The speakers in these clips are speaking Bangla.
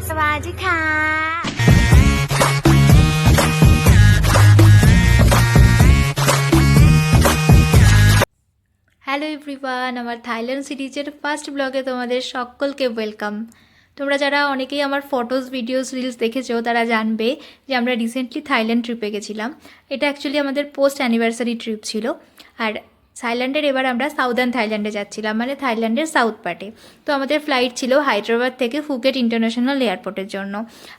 สวัสดีค่ะহ্যালো এভরিওয়ান, আমার থাইল্যান্ড সিরিজের ফার্স্ট ব্লগে তোমাদের সকলকে ওয়েলকাম। তোমরা যারা অনেকেই আমার ফটোস, ভিডিওস, রিলস দেখেছো তারা জানবে যে আমরা রিসেন্টলি থাইল্যান্ড ট্রিপে গেছিলাম। এটা অ্যাকচুয়ালি আমাদের পোস্ট অ্যানিভার্সারি ট্রিপ ছিল। আর থাইল্যান্ডের এবার আমরা সাউদার্ন থাইল্যান্ডে যাচ্ছিলাম, মানে থাইল্যান্ডের সাউথ পার্টে। তো আমাদের ফ্লাইট ছিল হায়দ্রাবাদ থেকে ফুকেট ইন্টারন্যাশনাল এয়ারপোর্টের জন্য।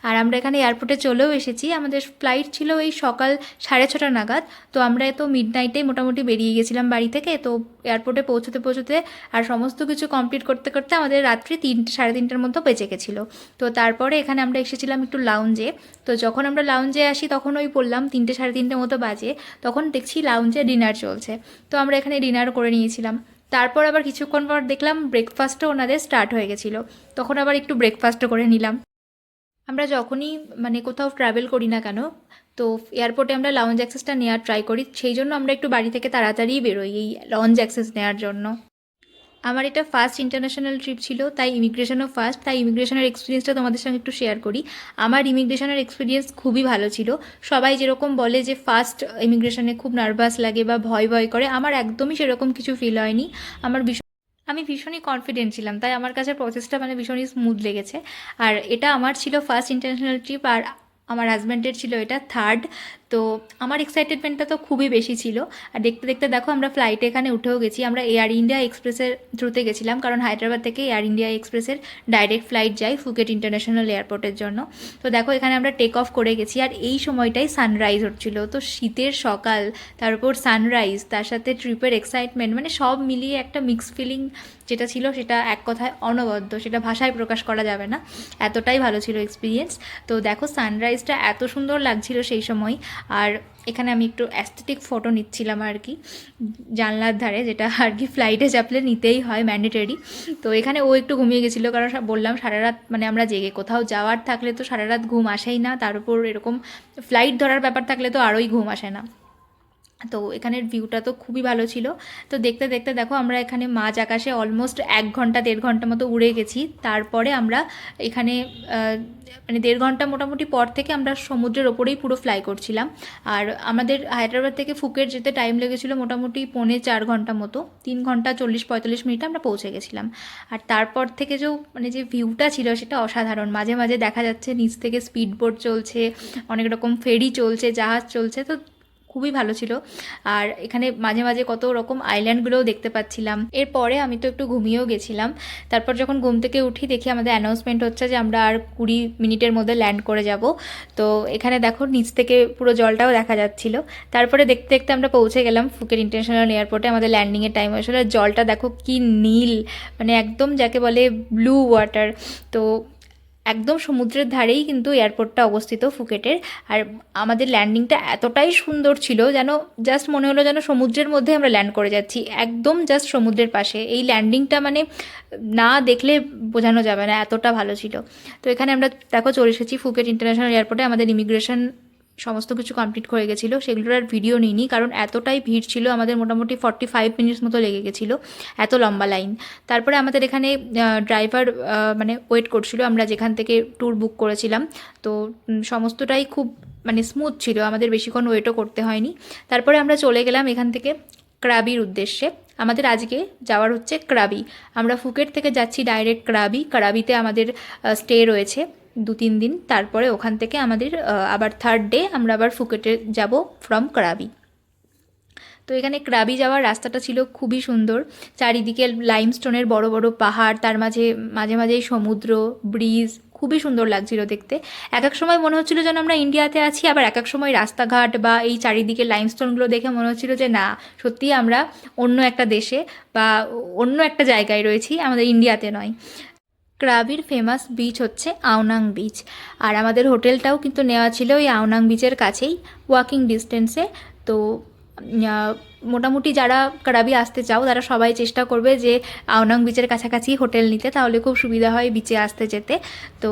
আর আমরা এখানে এয়ারপোর্টে চলেও এসেছি। আমাদের ফ্লাইট ছিল এই সকাল 6:30 নাগাদ। তো আমরা তো মিড নাইটেই মোটামুটি বেরিয়ে গেছিলাম বাড়ি থেকে। তো এয়ারপোর্টে পৌঁছতে আর সমস্ত কিছু কমপ্লিট করতে করতে আমাদের রাত্রি 3-3:30টার মতো বেঁচে গেছিলো। তো তারপরে এখানে আমরা এসেছিলাম একটু লাউঞ্জে। তো যখন আমরা লাউঞ্জে আসি তখন ওই বললাম 3-3:30 মতো বাজে, তখন দেখছি লাউঞ্জে ডিনার চলছে। তো আমরা এখানে ডিনার করে নিয়েছিলাম। তারপর আবার কিছুক্ষণ পর দেখলাম ব্রেকফাস্টও ওনাদের স্টার্ট হয়ে গেছিলো। তখন আবার একটু ব্রেকফাস্টও করে নিলাম। আমরা যখনই মানে কোথাও ট্রাভেল করি না কেন, তো এয়ারপোর্টে আমরা লাউঞ্জ অ্যাক্সেসটা নেওয়ার ট্রাই করি। সেই জন্য আমরা একটু বাড়ি থেকে তাড়াতাড়ি বেরোই এই লাউঞ্জ অ্যাক্সেস নেওয়ার জন্য। আমার এটা ফার্স্ট ইন্টারন্যাশনাল ট্রিপ ছিল, তাই ইমিগ্রেশনও ফার্স্ট। তাই ইমিগ্রেশনের এক্সপিরিয়েন্সটা তোমাদের সঙ্গে একটু শেয়ার করি। আমার ইমিগ্রেশনের এক্সপিরিয়েন্স খুবই ভালো ছিল। সবাই যেরকম বলে যে ফার্স্ট ইমিগ্রেশনে খুব নার্ভাস লাগে বা ভয় ভয় করে, আমার একদমই সেরকম কিছু ফিল হয়নি। আমি ভীষণই কনফিডেন্ট ছিলাম, তাই আমার কাছে প্রসেসটা মানে ভীষণই স্মুথ লেগেছে। আর এটা আমার ছিল ফার্স্ট ইন্টারন্যাশনাল ট্রিপ, আর আমার হাজব্যান্ডের ছিল এটা থার্ড। তো আমার এক্সাইটেডমেন্টটা তো খুবই বেশি ছিল। আর দেখতে দেখতে দেখো আমরা ফ্লাইটে এখানে উঠেও গেছি। আমরা এয়ার ইন্ডিয়া এক্সপ্রেসের থ্রুতে গেছিলাম, কারণ হায়দ্রাবাদ থেকে এয়ার ইন্ডিয়া এক্সপ্রেসের ডাইরেক্ট ফ্লাইট যায় ফুকেট ইন্টারন্যাশনাল এয়ারপোর্টের জন্য। তো দেখো এখানে আমরা টেক অফ করে গেছি, আর এই সময়টাই সানরাইজ হচ্ছিল। তো শীতের সকাল, তার উপর সানরাইজ, তার সাথে ট্রিপের এক্সাইটমেন্ট, মানে সব মিলিয়ে একটা মিক্স ফিলিং যেটা ছিল সেটা এক কথায় অনবদ্য, সেটা ভাষায় প্রকাশ করা যাবে না, এতটাই ভালো ছিল এক্সপিরিয়েন্স। তো দেখো সানরাইজটা এত সুন্দর লাগছিল সেই সময়। আর এখানে আমি একটু অ্যাস্থেটিক ফটো নিচ্ছিলাম আর কি, জানলার ধারে, যেটা আর কি ফ্লাইটে চাপলে নিতেই হয়, ম্যান্ডেটরি। তো এখানে ও একটু ঘুমিয়ে গেছিলো, কারণ বললাম সারা রাত মানে আমরা জেগে, কোথাও যাওয়ার থাকলে তো সারা রাত ঘুম আসেই না, তার উপর এরকম ফ্লাইট ধরার ব্যাপার থাকলে তো আরোই ঘুম আসে না। তো এখানের ভিউটা তো খুবই ভালো ছিল। তো দেখতে দেখতে দেখো আমরা এখানে মাঝ আকাশে অলমোস্ট 1-1.5 ঘন্টা মতো উড়ে গেছি। তারপরে আমরা এখানে মানে 1.5 ঘন্টা মোটামুটি পর থেকে আমরা সমুদ্রের ওপরেই পুরো ফ্লাই করছিলাম। আর আমাদের হায়দ্রাবাদ থেকে ফুকেট যেতে টাইম লেগেছিলো মোটামুটি 3.25 ঘন্টা মতো, 3 ঘন্টা 40-45 মিনিটে আমরা পৌঁছে গেছিলাম। আর তারপর থেকে মানে যে ভিউটা ছিল সেটা অসাধারণ। মাঝে মাঝে দেখা যাচ্ছে নিচ থেকে স্পিড বোট চলছে, অনেক রকম ফেরি চলছে, জাহাজ চলছে। তো খুবই ভালো ছিল। আর এখানে মাঝে মাঝে কত রকম আইল্যান্ডগুলোও দেখতে পাচ্ছিলাম। এরপরে আমি তো একটু ঘুমিয়েও গেছিলাম। তারপর যখন ঘুম থেকে উঠি দেখি আমাদের অ্যানাউন্সমেন্ট হচ্ছে যে আমরা আর 20 মিনিটের মধ্যে ল্যান্ড করে যাব। তো এখানে দেখো নিচ থেকে পুরো জলটাও দেখা যাচ্ছিল। তারপরে দেখতে দেখতে আমরা পৌঁছে গেলাম ফুকেট ইন্টারন্যাশনাল এয়ারপোর্টে। আমাদের ল্যান্ডিংয়ের টাইম হয়েছিল। জলটা দেখো কি নীল, মানে একদম যাকে বলে ব্লু ওয়াটার। তো একদম সমুদ্রের ধারেই কিন্তু এয়ারপোর্টটা অবস্থিত ফুকেটের। আর আমাদের ল্যান্ডিংটা এতটাই সুন্দর ছিল, যেন জাস্ট মনে হলো যেন সমুদ্রের মধ্যে আমরা ল্যান্ড করে যাচ্ছি, একদম জাস্ট সমুদ্রের পাশে। এই ল্যান্ডিংটা মানে না দেখলে বোঝানো যাবে না, এতটা ভালো ছিল। তো এখানে আমরা দেখো চলে এসেছি ফুকেট ইন্টারন্যাশনাল এয়ারপোর্টে। আমাদের ইমিগ্রেশন সমস্ত কিছু কমপ্লিট করে গেছিলো, সেগুলোর আর ভিডিও নিইনি, কারণ এতটাই ভিড় ছিল। আমাদের মোটামুটি 45 মিনিটস মতো লেগে গেছিলো, এত লম্বা লাইন। তারপরে আমাদের এখানে ড্রাইভার মানে ওয়েট করছিল, আমরা যেখান থেকে ট্যুর বুক করেছিলাম। তো সমস্তটাই খুব মানে স্মুথ ছিল, আমাদের বেশিক্ষণ ওয়েটও করতে হয়নি। তারপরে আমরা চলে গেলাম এখান থেকে ক্রাবির উদ্দেশ্যে। আমাদের আজকে যাওয়ার হচ্ছে ক্রাবি। আমরা ফুকেট থেকে যাচ্ছি ডাইরেক্ট ক্রাবি। ক্রাবিতে আমাদের স্টে রয়েছে 2-3 দিন। তারপরে ওখান থেকে আমাদের আবার থার্ড ডে আমরা আবার ফুকেটে যাব ফ্রম ক্রাবি। তো এখানে ক্রাবি যাওয়ার রাস্তাটা ছিল খুবই সুন্দর। চারিদিকে লাইমস্টোনের বড় বড় পাহাড়, তার মাঝে মাঝে মাঝেই সমুদ্র, ব্রিজ, খুবই সুন্দর লাগছিল দেখতে। এক এক সময় মনে হচ্ছিল যেন আমরা ইন্ডিয়াতে আছি, আবার এক এক সময় রাস্তাঘাট বা এই চারিদিকে লাইমস্টোনগুলো দেখে মনে হচ্ছিল যে না, সত্যিই আমরা অন্য একটা দেশে বা অন্য একটা জায়গায় রয়েছি, আমাদের ইন্ডিয়াতে নয়। ক্রাবির ফেমাস বিচ হচ্ছে আওনাং বিচ। আর আমাদের হোটেলটাও কিন্তু নেওয়া ছিল ওই আওনাং বিচের কাছেই, ওয়াকিং ডিস্টেন্সে। তো মোটামুটি যারা কারাবি আসতে চাও তারা সবাই চেষ্টা করবে যে আওনাং বিচের কাছাকাছি হোটেল নিতে, তাহলে খুব সুবিধা হয় বিচে আসতে যেতে। তো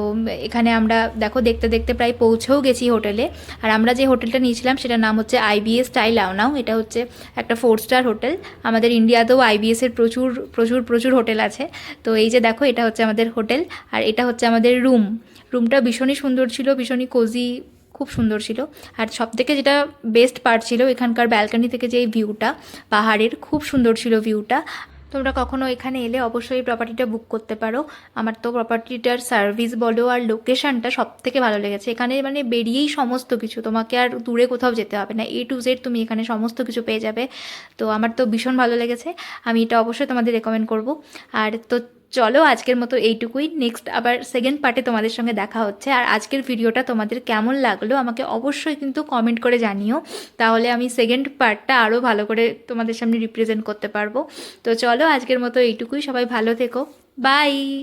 এখানে আমরা দেখো দেখতে দেখতে প্রায় পৌঁছেও গেছি হোটেলে। আর আমরা যে হোটেলটা নিয়েছিলাম সেটার নাম হচ্ছে IBS স্টাইল আওনাং। এটা হচ্ছে একটা 4 স্টার হোটেল। আমাদের ইন্ডিয়াতেও IBS-এর প্রচুর প্রচুর প্রচুর হোটেল আছে। তো এই যে দেখো এটা হচ্ছে আমাদের হোটেল, আর এটা হচ্ছে আমাদের রুমটা ভীষণই সুন্দর ছিল, ভীষণই কোজি, খুব সুন্দর ছিল। আর সবথেকে যেটা বেস্ট পার্ট ছিল এখানকার ব্যালকনি থেকে যে ভিউটা পাহাড়ের, খুব সুন্দর ছিল ভিউটা। তোমরা কখনো এখানে এলে অবশ্যই প্রপার্টিটা বুক করতে পারো। আমার তো প্রপার্টিটার সার্ভিস বলো আর লোকেশানটা সব থেকে ভালো লেগেছে। এখানে মানে বেরিয়েই সমস্ত কিছু, তোমাকে আর দূরে কোথাও যেতে হবে না, A to Z তুমি এখানে সমস্ত কিছু পেয়ে যাবে। তো আমার তো ভীষণ ভালো লেগেছে, আমি এটা অবশ্যই তোমাদের রেকমেন্ড করব। আর তো চলো আজকের মতো এইটুকুই, নেক্সট আবার সেকেন্ড পার্টে তোমাদের সঙ্গে দেখা হচ্ছে। আর আজকের ভিডিওটা তোমাদের কেমন লাগলো আমাকে অবশ্যই কিন্তু কমেন্ট করে জানিও, তাহলে আমি সেকেন্ড পার্টটা আরও ভালো করে তোমাদের সামনে রিপ্রেজেন্ট করতে পারবো। তো চলো আজকের মতো এইটুকুই, সবাই ভালো থেকো, বাই।